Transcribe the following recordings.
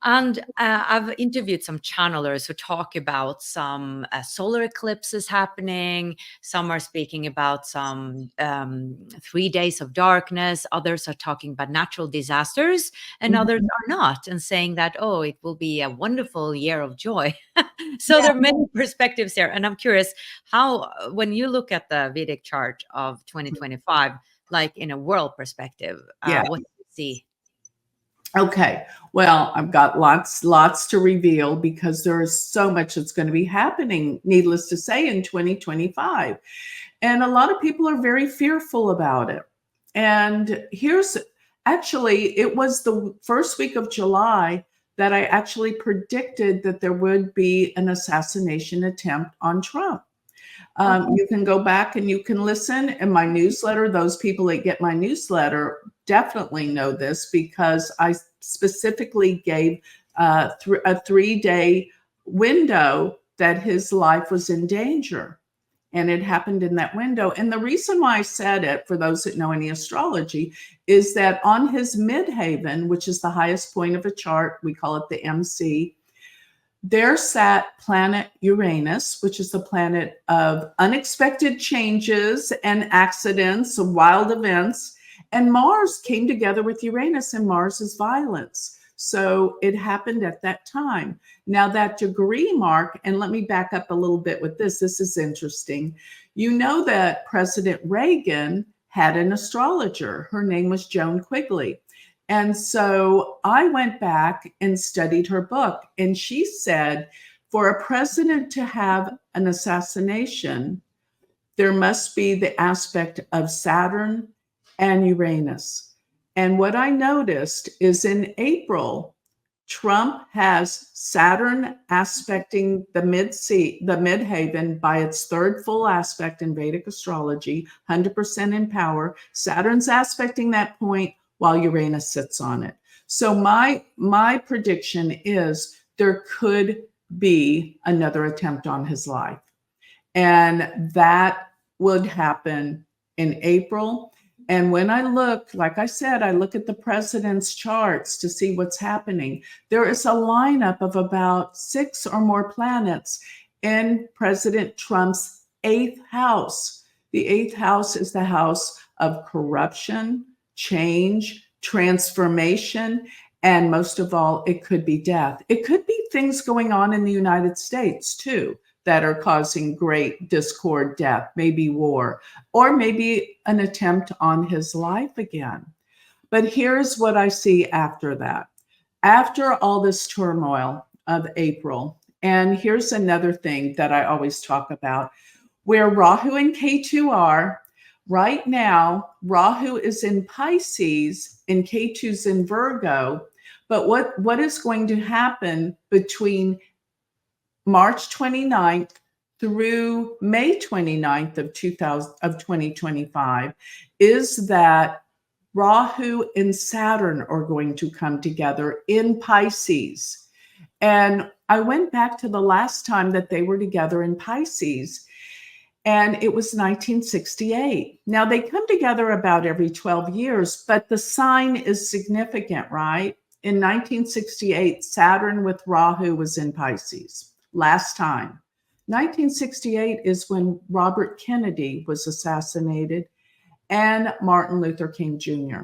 And I've interviewed some channelers who talk about some solar eclipses happening. Some are speaking about some 3 days of darkness. Others are talking about natural disasters, and others are not, and saying that, oh, it will be a wonderful year of joy. So there are many perspectives here. And I'm curious how, when you look at the Vedic chart of 2025, like in a world perspective, Yeah. what do you see? Okay. Well, I've got lots to reveal because there is so much that's going to be happening, needless to say, in 2025. And a lot of people are very fearful about it. And it was the first week of July that I actually predicted that there would be an assassination attempt on Trump. You can go back and you can listen in my newsletter. Those people that get my newsletter definitely know this because I specifically gave a 3-day window that his life was in danger. And it happened in that window. And the reason why I said it, for those that know any astrology, is that on his midheaven, which is the highest point of a chart, we call it the MC, there sat planet Uranus, which is the planet of unexpected changes and accidents, wild events. And Mars came together with Uranus, and Mars is violence. So it happened at that time. Now that degree mark, and let me back up a little bit with this. This is interesting. You know that President Reagan had an astrologer. Her name was Joan Quigley. And so I went back and studied her book, and she said, for a president to have an assassination, there must be the aspect of Saturn and Uranus. And what I noticed is in April, Trump has Saturn aspecting the midheaven by its third full aspect in Vedic astrology, 100% in power. Saturn's aspecting that point while Uranus sits on it. So my prediction is there could be another attempt on his life. And that would happen in April. And when I look, like I said, I look at the president's charts to see what's happening. There is a lineup of about 6 or more planets in President Trump's 8th house. The 8th house is the house of corruption, change, transformation, and most of all, it could be death. It could be things going on in the United States too that are causing great discord, death, maybe war, or maybe an attempt on his life again. But here's what I see after that. After all this turmoil of April, and here's another thing that I always talk about, where Rahu and Ketu are, right now, Rahu is in Pisces and Ketu's in Virgo. But what is going to happen between March 29th through May 29th of 2025 is that Rahu and Saturn are going to come together in Pisces. And I went back to the last time that they were together in Pisces, and it was 1968. Now they come together about every 12 years, but the sign is significant, right? In 1968, Saturn with Rahu was in Pisces. Last time. 1968 is when Robert Kennedy was assassinated and Martin Luther King Jr.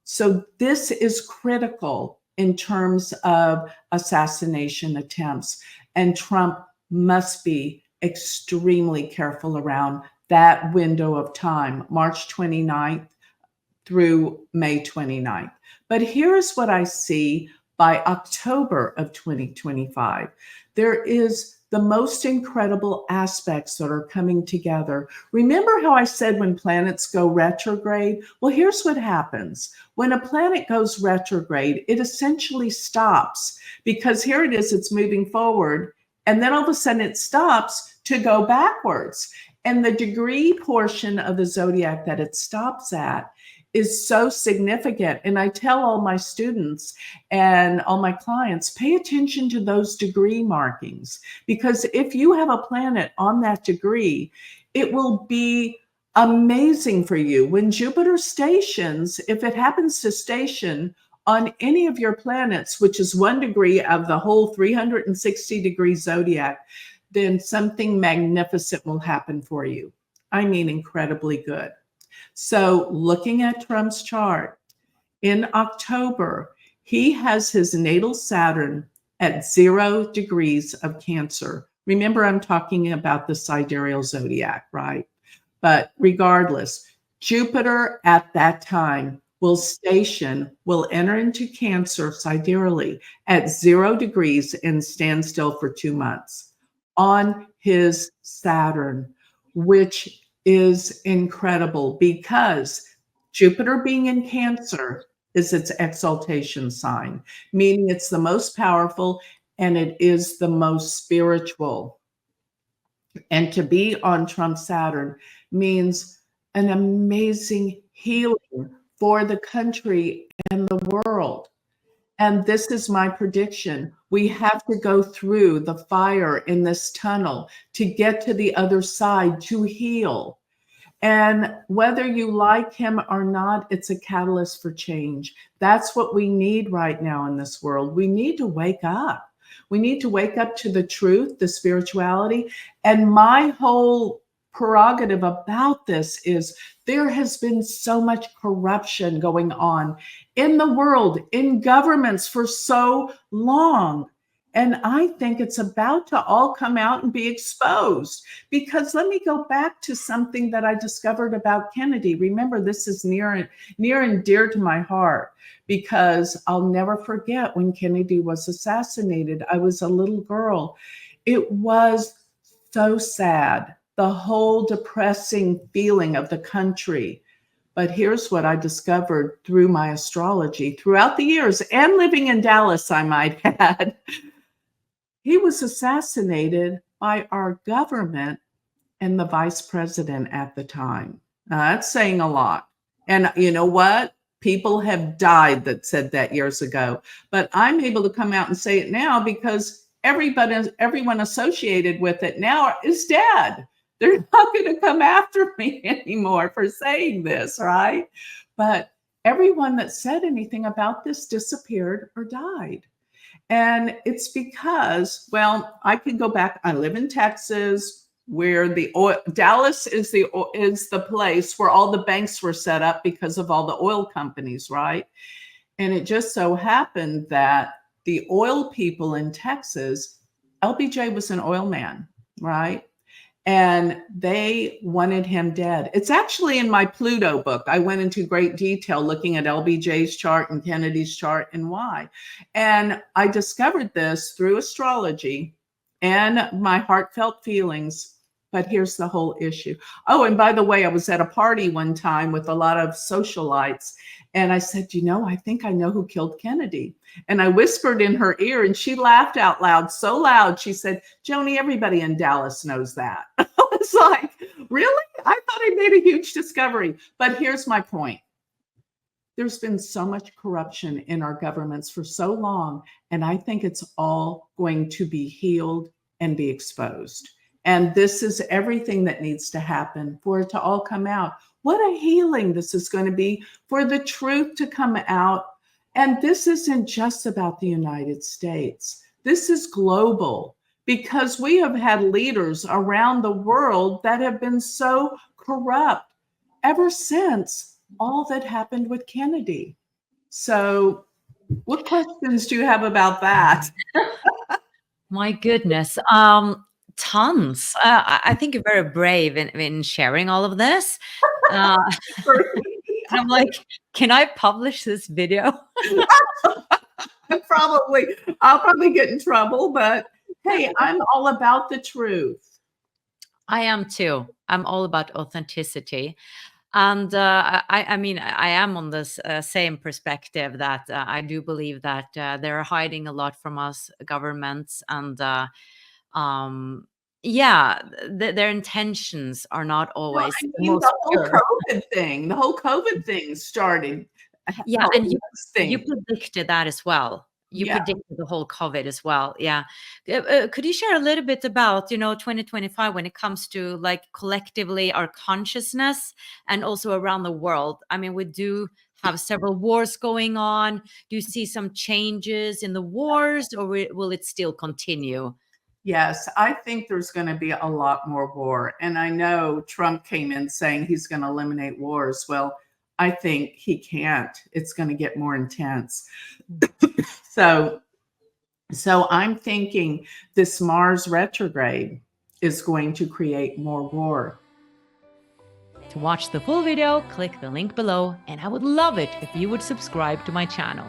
So this is critical in terms of assassination attempts, and Trump must be extremely careful around that window of time, March 29th through May 29th. But here's what I see by October of 2025. There is the most incredible aspects that are coming together. Remember how I said when planets go retrograde? Well, here's what happens. When a planet goes retrograde, it essentially stops because here it is, it's moving forward, and then all of a sudden it stops to go backwards. And the degree portion of the zodiac that it stops at is so significant. And I tell all my students and all my clients, pay attention to those degree markings, because if you have a planet on that degree, it will be amazing for you. When Jupiter stations, if it happens to station on any of your planets, which is 1 degree of the whole 360-degree zodiac, then something magnificent will happen for you. I mean, incredibly good. So looking at Trump's chart, in October, he has his natal Saturn at 0 degrees of Cancer. Remember, I'm talking about the sidereal zodiac, right? But regardless, Jupiter at that time will enter into Cancer sidereally at 0 degrees and stand still for 2 months on his Saturn, which is incredible because Jupiter being in Cancer is its exaltation sign, meaning it's the most powerful and it is the most spiritual. And to be on Trump's Saturn means an amazing healing for the country and the world. And this is my prediction. We have to go through the fire in this tunnel to get to the other side to heal. And whether you like him or not, it's a catalyst for change. That's what we need right now in this world. We need to wake up. We need to wake up to the truth, the spirituality. And my whole prerogative about this is there has been so much corruption going on in the world, in governments for so long. And I think it's about to all come out and be exposed. Because let me go back to something that I discovered about Kennedy. Remember, this is near and dear to my heart because I'll never forget when Kennedy was assassinated. I was a little girl. It was so sad, the whole depressing feeling of the country. But here's what I discovered through my astrology throughout the years and living in Dallas, I might add. He was assassinated by our government and the vice president at the time. Now, that's saying a lot. And you know what? People have died that said that years ago. But I'm able to come out and say it now because everyone associated with it now is dead. They're not going to come after me anymore for saying this, right? But everyone that said anything about this disappeared or died. And it's because, well, I could go back. I live in Texas, where Dallas is the place where all the banks were set up because of all the oil companies, right? And it just so happened that the oil people in Texas, LBJ was an oil man, right? And they wanted him dead. It's actually in my Pluto book. I went into great detail looking at LBJ's chart and Kennedy's chart and why. And I discovered this through astrology and my heartfelt feelings. But here's the whole issue. Oh, and by the way, I was at a party one time with a lot of socialites. And I said, I think I know who killed Kennedy. And I whispered in her ear and she laughed out loud, so loud. She said, Joni, everybody in Dallas knows that. I was like, really? I thought I made a huge discovery. But here's my point. There's been so much corruption in our governments for so long. And I think it's all going to be healed and be exposed. And this is everything that needs to happen for it to all come out. What a healing this is going to be for the truth to come out. And this isn't just about the United States. This is global because we have had leaders around the world that have been so corrupt ever since all that happened with Kennedy. So what questions do you have about that? My goodness. Tons. I think you're very brave in sharing all of this. And I'm like, can I publish this video? I'll probably get in trouble, but hey, I'm all about the truth. I am too. I'm all about authenticity. And I mean, I am on this same perspective that I do believe that they're hiding a lot from us governments and yeah, their intentions are not always the whole COVID thing started. Yeah, and you predicted that as well. You predicted the whole COVID as well. Yeah. Could you share a little bit about, 2025 when it comes to like collectively our consciousness and also around the world? I mean, we do have several wars going on. Do you see some changes in the wars, or will it still continue? Yes, I think there's going to be a lot more war. And I know Trump came in saying he's going to eliminate wars. Well, I think he can't. It's going to get more intense. So I'm thinking this Mars retrograde is going to create more war. To watch the full video, click the link below, and I would love it if you would subscribe to my channel.